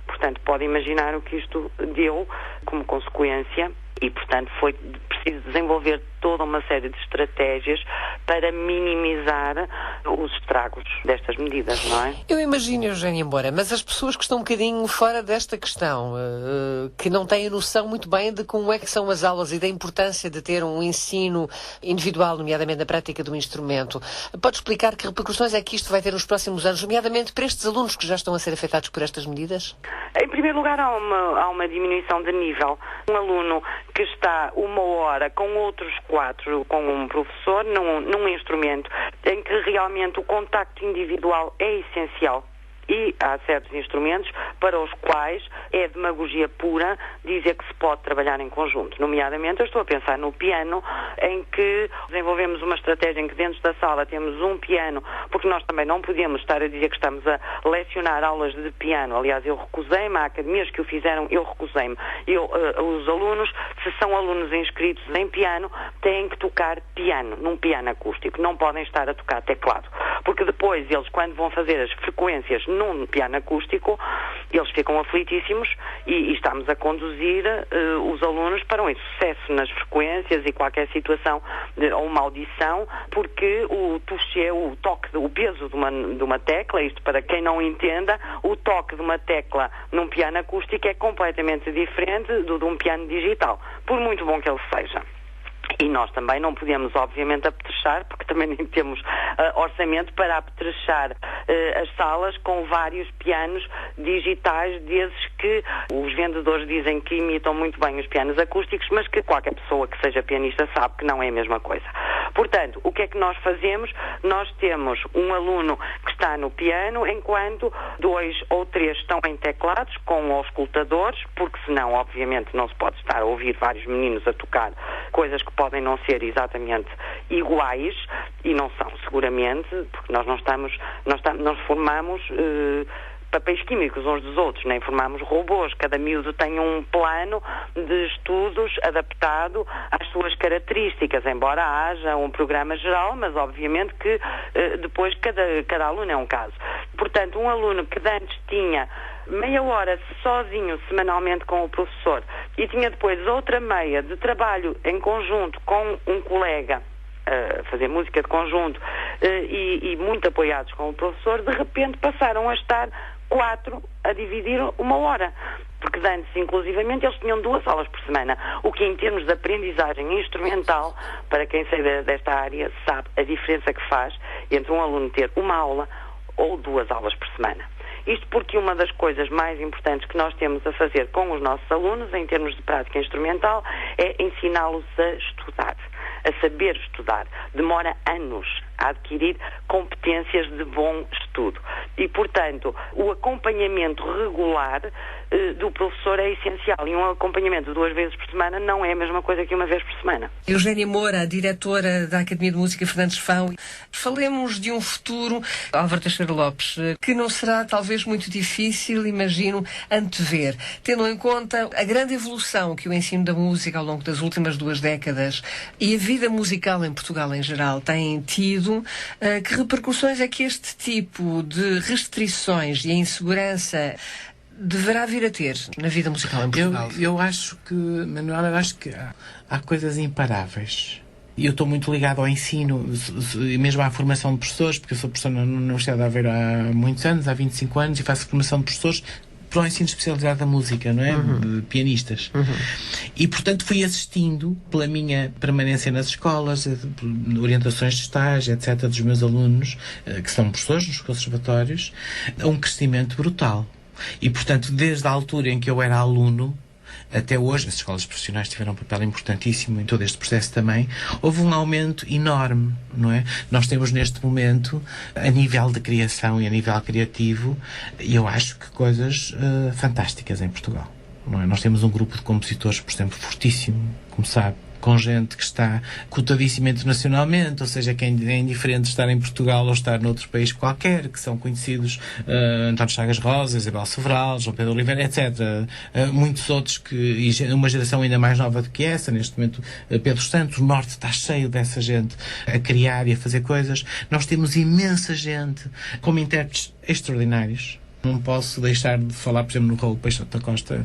Portanto, pode imaginar o que isto deu como consequência e, portanto, foi preciso desenvolver toda uma série de estratégias para minimizar os estragos destas medidas, não é? Eu imagino, Eugénia, embora, mas as pessoas que estão um bocadinho fora desta questão, que não têm noção muito bem de como é que são as aulas e da importância de ter um ensino individual, nomeadamente na prática do instrumento, pode explicar que repercussões é que isto vai ter nos próximos anos, nomeadamente para estes alunos que já estão a ser afetados por estas medidas? Em primeiro lugar, há uma diminuição de nível. Um aluno que está 1 hora com outros 4, com um professor, num instrumento em que realmente o contacto individual é essencial. E há certos instrumentos para os quais é demagogia pura dizer que se pode trabalhar em conjunto. Nomeadamente, eu estou a pensar no piano, em que desenvolvemos uma estratégia em que dentro da sala temos um piano, porque nós também não podemos estar a dizer que estamos a lecionar aulas de piano. Aliás, eu recusei-me, há academias que o fizeram, eu recusei-me. Os alunos, se são alunos inscritos em piano, têm que tocar piano, num piano acústico. Não podem estar a tocar teclado. Porque depois, eles, quando vão fazer as frequências num piano acústico, eles ficam aflitíssimos e estamos a conduzir os alunos para um insucesso nas frequências e qualquer situação ou uma audição, porque o touché, o toque, o peso de uma tecla, isto para quem não entenda, o toque de uma tecla num piano acústico é completamente diferente do de um piano digital, por muito bom que ele seja. E nós também não podemos, obviamente, apetrechar, porque também nem temos orçamento para apetrechar as salas com vários pianos digitais desses que os vendedores dizem que imitam muito bem os pianos acústicos, mas que qualquer pessoa que seja pianista sabe que não é a mesma coisa. Portanto, o que é que nós fazemos? Nós temos um aluno que está no piano, enquanto 2 ou 3 estão em teclados com auscultadores, porque senão, obviamente, não se pode estar a ouvir vários meninos a tocar coisas que podem não ser exatamente iguais, e não são seguramente, porque nós não formamos papéis químicos uns dos outros, nem formamos robôs. Cada miúdo tem um plano de estudos adaptado às suas características, embora haja um programa geral, mas obviamente que depois cada aluno é um caso. Portanto, um aluno que antes tinha meia hora sozinho semanalmente com o professor e tinha depois outra meia de trabalho em conjunto com um colega, fazer música de conjunto e muito apoiados com o professor, de repente passaram a estar 4 a dividir 1 hora. Porque antes, inclusivamente, eles tinham 2 aulas por semana, o que em termos de aprendizagem instrumental, para quem sei desta área, sabe a diferença que faz entre um aluno ter 1 aula ou 2 aulas por semana. Isto porque uma das coisas mais importantes que nós temos a fazer com os nossos alunos, em termos de prática instrumental, é ensiná-los a estudar, a saber estudar. Demora anos a adquirir competências de bom estudo. E, portanto, o acompanhamento regular do professor é essencial. E um acompanhamento 2 vezes por semana não é a mesma coisa que 1 vez por semana. Eugénia Moura, diretora da Academia de Música Fernandes Fão. Falemos de um futuro, Álvaro Teixeira Lopes, que não será talvez muito difícil, imagino, antever, tendo em conta a grande evolução que o ensino da música ao longo das últimas 2 décadas e a vida musical em Portugal em geral tem tido. Que repercussões é que este tipo de restrições e a insegurança deverá vir a ter na vida musical em Portugal? Eu acho que, Manuel, há coisas imparáveis. E eu estou muito ligado ao ensino, mesmo à formação de professores, porque eu sou professor na Universidade de Aveiro há muitos anos, há 25 anos, e faço formação de professores para o ensino especializado da música, não é? De pianistas. E, portanto, fui assistindo, pela minha permanência nas escolas, orientações de estágio, etc., dos meus alunos, que são professores nos conservatórios, a um crescimento brutal. E, portanto, desde a altura em que eu era aluno até hoje, as escolas profissionais tiveram um papel importantíssimo em todo este processo também, houve um aumento enorme, não é? Nós temos neste momento, a nível de criação e a nível criativo, eu acho que coisas fantásticas em Portugal, não é? Nós temos um grupo de compositores, por exemplo, fortíssimo, como sabe, com gente que está cotadíssima internacionalmente, ou seja, que é indiferente estar em Portugal ou estar noutro país qualquer, que são conhecidos António Chagas Rosa, Isabel Several, João Pedro Oliveira, etc. Muitos outros, e uma geração ainda mais nova do que essa, neste momento Pedro Santos, o Norte está cheio dessa gente a criar e a fazer coisas. Nós temos imensa gente como intérpretes extraordinários. Não posso deixar de falar, por exemplo, no Raul Peixoto da Costa.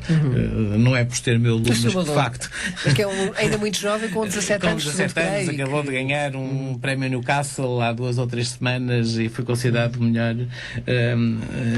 Não é por ter meu aluno, mas de facto. Mas que é ainda muito jovem, com 17 anos. Com 17 anos, acabou de ganhar um prémio Newcastle há 2 ou 3 semanas e foi considerado o melhor.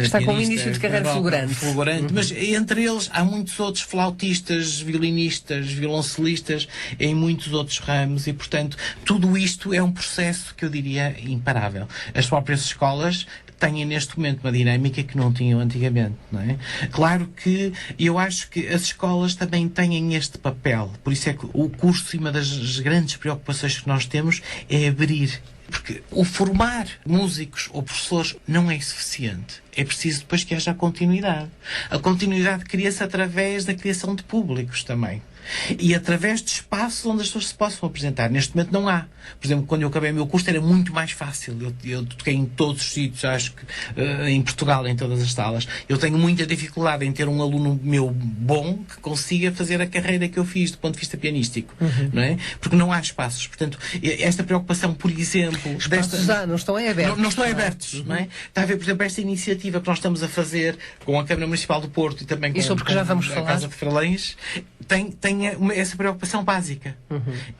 Está com um início de carreira fulgurante. Mas entre eles há muitos outros flautistas, violinistas, violoncelistas, em muitos outros ramos e, portanto, tudo isto é um processo que eu diria imparável. As próprias escolas têm neste momento uma dinâmica que não tinham antigamente, não é? Claro que eu acho que as escolas também têm este papel, por isso é que o curso, uma das grandes preocupações que nós temos é abrir, porque o formar músicos ou professores não é suficiente. É preciso depois que haja a continuidade. A continuidade cria-se através da criação de públicos também. E através de espaços onde as pessoas se possam apresentar. Neste momento não há. Por exemplo, quando eu acabei o meu curso era muito mais fácil. Eu toquei em todos os sítios, acho que em Portugal, em todas as salas. Eu tenho muita dificuldade em ter um aluno meu bom que consiga fazer a carreira que eu fiz do ponto de vista pianístico. Não é? Porque não há espaços. Portanto, esta preocupação, por exemplo... Espaços não estão abertos. Não estão abertos. Não é? Está a ver, por exemplo, esta iniciativa que nós estamos a fazer com a Câmara Municipal do Porto e também com a Casa de Fralães, tem essa preocupação básica,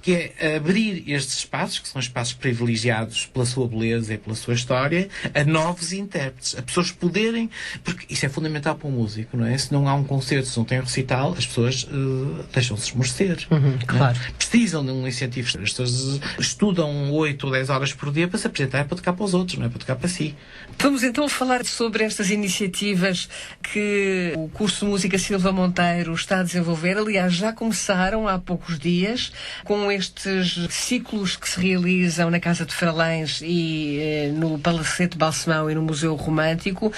que é abrir estes espaços, que são espaços privilegiados pela sua beleza e pela sua história, a novos intérpretes, a pessoas poderem, porque isso é fundamental para um músico, não é? Se não há um concerto, se não tem um recital, as pessoas deixam-se esmorecer. Claro. Precisam de um incentivo. As pessoas estudam 8 ou 10 horas por dia para se apresentar, para tocar para os outros, não é para tocar para si. Vamos então falar sobre estas iniciativas que o curso de Música Silva Monteiro está a desenvolver. Aliás, já começaram há poucos dias com estes ciclos que se realizam na Casa de Fralães e no Palacete Balsemão e no Museu Romântico.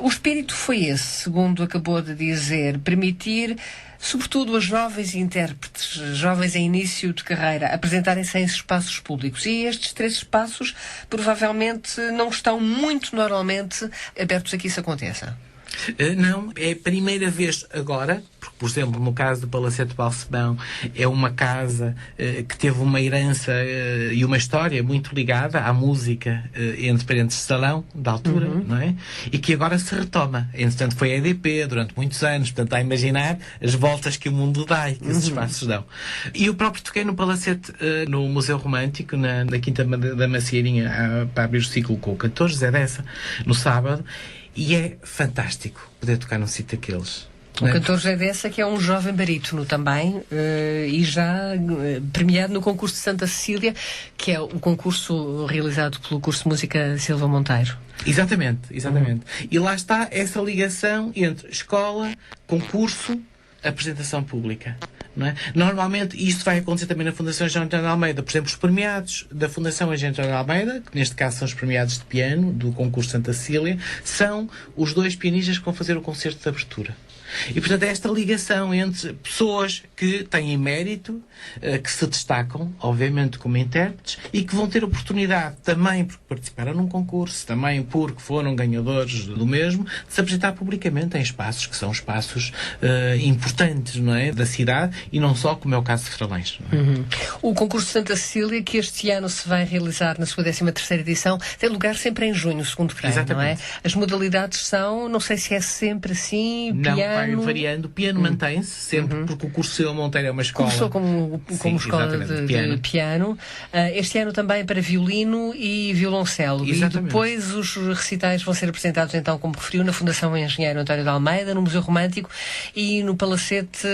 O espírito foi esse, segundo acabou de dizer, permitir sobretudo a jovens intérpretes, jovens em início de carreira, apresentarem-se em espaços públicos. E estes 3 espaços provavelmente não estão muito normalmente abertos a que isso aconteça. Não, é a primeira vez agora, porque, por exemplo, no caso do Palacete Balsemão, é uma casa que teve uma herança e uma história muito ligada à música entre parentes de salão, da altura, não é? E que agora se retoma. Entretanto, foi a EDP durante muitos anos, portanto, a imaginar as voltas que o mundo dá e que esses espaços dão. E eu próprio toquei no Palacete, no Museu Romântico, na Quinta da Macieirinha, para abrir o ciclo com o cantor José Dessa, no sábado. E é fantástico poder tocar num sítio daqueles. O cantor José Dessa, que é um jovem barítono também, e já premiado no concurso de Santa Cecília, que é o concurso realizado pelo curso de Música Silva Monteiro. Exatamente. E lá está essa ligação entre escola, concurso, apresentação pública. não é? Normalmente isto vai acontecer também na Fundação João António de Almeida. Por exemplo, os premiados da Fundação João António de Almeida, que neste caso são os premiados de piano do concurso Santa Cecília, são os 2 pianistas que vão fazer o concerto de abertura. E, portanto, é esta ligação entre pessoas que têm mérito, que se destacam, obviamente, como intérpretes, e que vão ter oportunidade também porque participaram num concurso, também porque foram ganhadores do mesmo, de se apresentar publicamente em espaços que são espaços importantes, não é? Da cidade, e não só, como é o caso de Fralães. Não é? O concurso Santa Cecília, que este ano se vai realizar na sua 13ª edição, tem lugar sempre em junho, segundo creio, não é? As modalidades são, não sei se é sempre assim, piano... Vai variando. O piano mantém-se sempre, porque o curso Silva Monteiro é uma escola... Começou como escola de piano. Este ano também para violino e violoncelo. Exatamente. E depois os recitais vão ser apresentados, então, como referiu, na Fundação Engenheiro António de Almeida, no Museu Romântico e no Palacete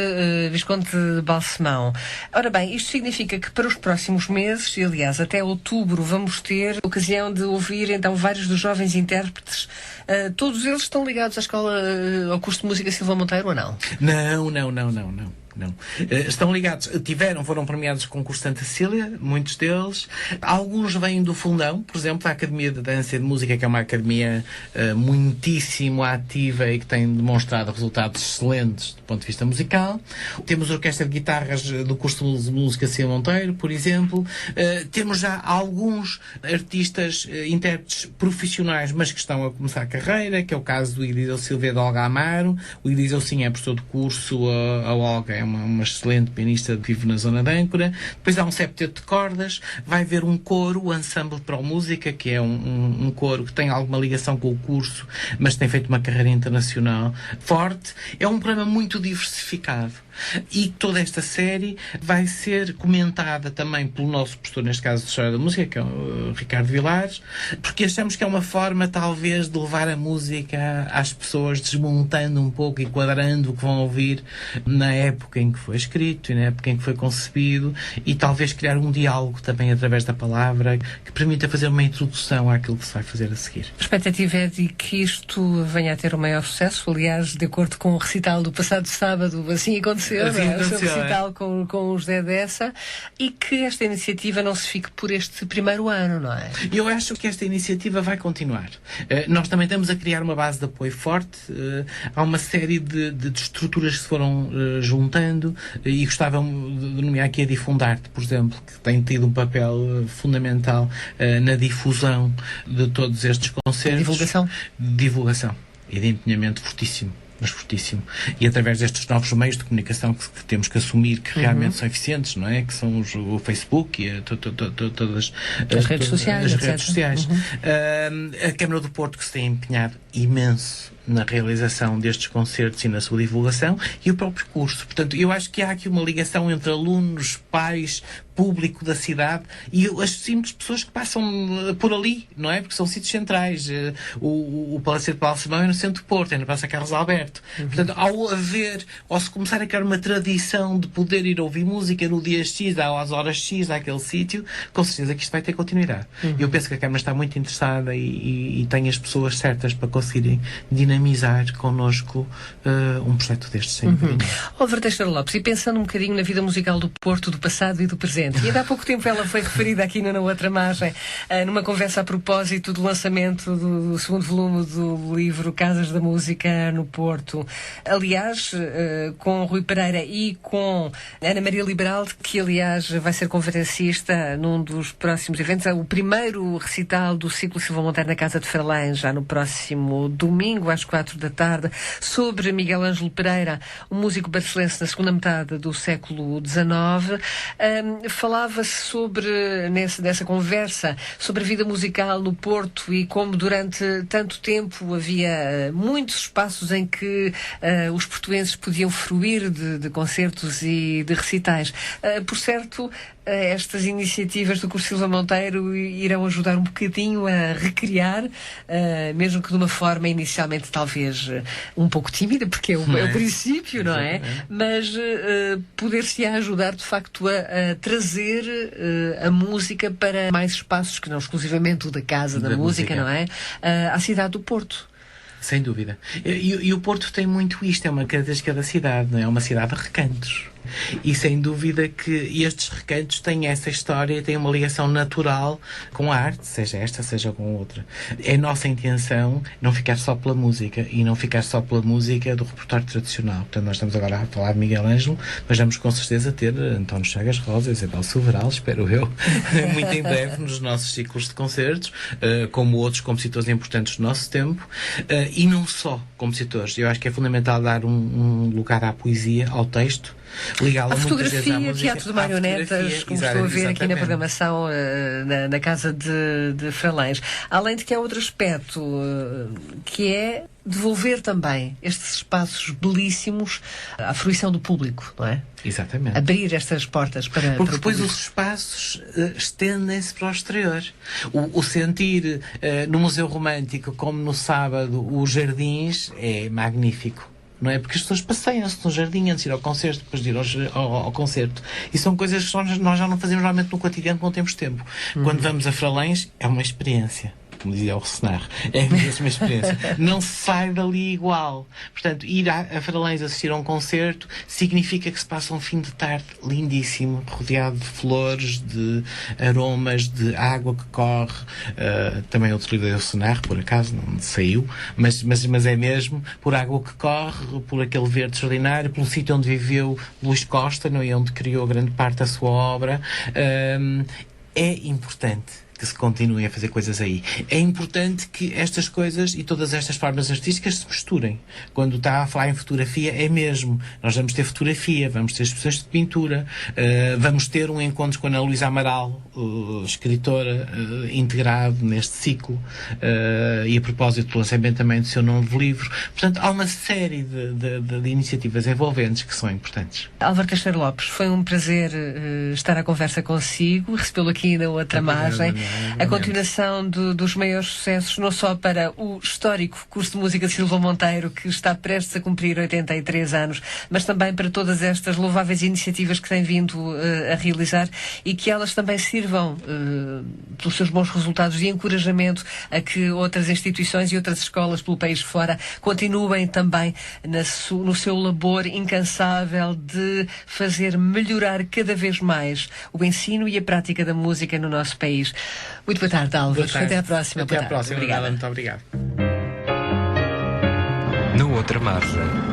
Visconde de Balsemão. Ora bem, isto significa que para os próximos meses, e aliás até outubro, vamos ter a ocasião de ouvir, então, vários dos jovens intérpretes. Todos eles estão ligados à escola, ao curso de música Silva Monteiro ou não? Não. Estão ligados, foram premiados com o concurso Santa Cecília, muitos deles. Alguns vêm do Fundão, por exemplo, da Academia de Dança e de Música, que é uma academia muitíssimo ativa e que tem demonstrado resultados excelentes do ponto de vista musical. Temos a Orquestra de Guitarras do curso de música Silva Monteiro, por exemplo. Temos já alguns artistas, intérpretes profissionais, mas que estão a começar a carreira, que é o caso do Iriseu Silveira de Olga Amaro. O Iriseu, sim, é professor de curso, a Olga é uma excelente pianista que vive na zona de Âncora. Depois há um septeto de cordas, vai haver um coro, o Ensemble Pro Música, que é um coro que tem alguma ligação com o curso, mas tem feito uma carreira internacional forte. É um programa muito diversificado. E toda esta série vai ser comentada também pelo nosso professor, neste caso de História da Música, que é o Ricardo Vilares, porque achamos que é uma forma, talvez, de levar a música às pessoas, desmontando um pouco e quadrando o que vão ouvir na época em que foi escrito e na época em que foi concebido, e talvez criar um diálogo também através da palavra que permita fazer uma introdução àquilo que se vai fazer a seguir. A expectativa é de que isto venha a ter o maior sucesso. Aliás, de acordo com o recital do passado sábado, assim aconteceu. O seu recital com o José Dessa, e que esta iniciativa não se fique por este primeiro ano, não é? Eu acho que esta iniciativa vai continuar. Nós também estamos a criar uma base de apoio forte. Há uma série de estruturas que se foram juntando, e gostava de nomear aqui a Difundarte, por exemplo, que tem tido um papel fundamental na difusão de todos estes concertos. Divulgação e de empenhamento fortíssimo. Mas fortíssimo. E através destes novos meios de comunicação que temos que assumir que realmente são eficientes, não é? Que são o Facebook e todas as redes sociais. A Câmara do Porto, que se tem empenhado imenso na realização destes concertos e na sua divulgação, e o próprio curso. Portanto, eu acho que há aqui uma ligação entre alunos, pais, público da cidade e as simples pessoas que passam por ali, não é? Porque são sítios centrais. O Palacete de Balsemão é no centro do Porto, é na Praça Carlos Alberto. Portanto, ao se começar a criar uma tradição de poder ir ouvir música no dia X, às horas X, àquele sítio, com certeza que isto vai ter continuidade. Eu penso que a Câmara está muito interessada e tem as pessoas certas para conseguirem dinamizar connosco um projeto destes, sem dúvida. Oliver Teixeira Lopes, e pensando um bocadinho na vida musical do Porto, do passado e do presente, e ainda há pouco tempo ela foi referida aqui na outra margem, numa conversa a propósito do lançamento do segundo volume do livro Casas da Música no Porto. Aliás, com Rui Pereira e com Ana Maria Liberal, que aliás vai ser conferencista num dos próximos eventos, o primeiro recital do ciclo Silva Monteiro na Casa de Fralães, já no próximo domingo, às 4 da tarde, sobre Miguel Ângelo Pereira, um músico barcelense na segunda metade do século XIX. Falava-se nessa conversa, sobre a vida musical no Porto e como durante tanto tempo havia muitos espaços em que os portuenses podiam fruir de concertos e de recitais. Por certo, estas iniciativas do curso Silva Monteiro irão ajudar um bocadinho a recriar, mesmo que de uma forma inicialmente talvez um pouco tímida, porque é o princípio, não é? Mas poder-se ajudar de facto a trazer a música para mais espaços que não exclusivamente o da Casa da Música, não é? À cidade do Porto. Sem dúvida. E o Porto tem muito isto, é uma característica da cidade, não é? É uma cidade de recantos. E sem dúvida que estes recantos têm essa história, têm uma ligação natural com a arte, seja esta, seja com outra. É nossa intenção não ficar só pela música, e não ficar só pela música do repertório tradicional. Portanto, nós estamos agora a falar de Miguel Ângelo, mas vamos com certeza ter António Chagas Rosa, Isabel Silveral, espero eu, muito em breve nos nossos ciclos de concertos, como outros compositores importantes do nosso tempo, e não só compositores. Eu acho que é fundamental dar um lugar à poesia, ao texto, ligá-la a fotografia, música, teatro de marionetas, como estou a ver aqui na programação na Casa de Fralães. Além de que há outro aspecto, que é devolver também estes espaços belíssimos à fruição do público, não é? Exatamente. Abrir estas portas para porque depois os espaços estendem-se para o exterior. O sentir no Museu Romântico, como no sábado, os jardins, é magnífico. Não é? Porque as pessoas passeiam-se no jardim antes de ir ao concerto, depois de ir ao concerto. E são coisas que nós já não fazemos normalmente no cotidiano, não temos tempo. Quando vamos a Fralães, é uma experiência. Como dizia o Resenar, é a mesma experiência. Não sai dali igual. Portanto, ir a Fralães assistir a um concerto significa que se passa um fim de tarde lindíssimo, rodeado de flores, de aromas, de água que corre. Também outro livro do Resenar, por acaso, não saiu, mas é mesmo por água que corre, por aquele verde extraordinário, pelo sítio onde viveu Luís Costa, não é? Onde criou grande parte da sua obra. É importante que se continue a fazer coisas aí. É importante que estas coisas e todas estas formas artísticas se misturem. Quando está a falar em fotografia, é mesmo. Nós vamos ter fotografia, vamos ter exposições de pintura, vamos ter um encontro com a Ana Luísa Amaral, escritora, integrado neste ciclo, e a propósito do lançamento também do seu novo livro. Portanto, há uma série de iniciativas envolventes que são importantes. Álvaro Castanheiro Lopes, foi um prazer estar à conversa consigo, recebê-lo aqui na outra margem. A continuação dos maiores sucessos, não só para o histórico curso de música de Silva Monteiro, que está prestes a cumprir 83 anos, mas também para todas estas louváveis iniciativas que tem vindo a realizar, e que elas também sirvam, pelos seus bons resultados, de encorajamento a que outras instituições e outras escolas pelo país fora continuem também no seu labor incansável de fazer melhorar cada vez mais o ensino e a prática da música no nosso país. Muito boa tarde, Álvaro. Até à próxima. Até à próxima. Obrigada. Muito obrigado. Na outra margem.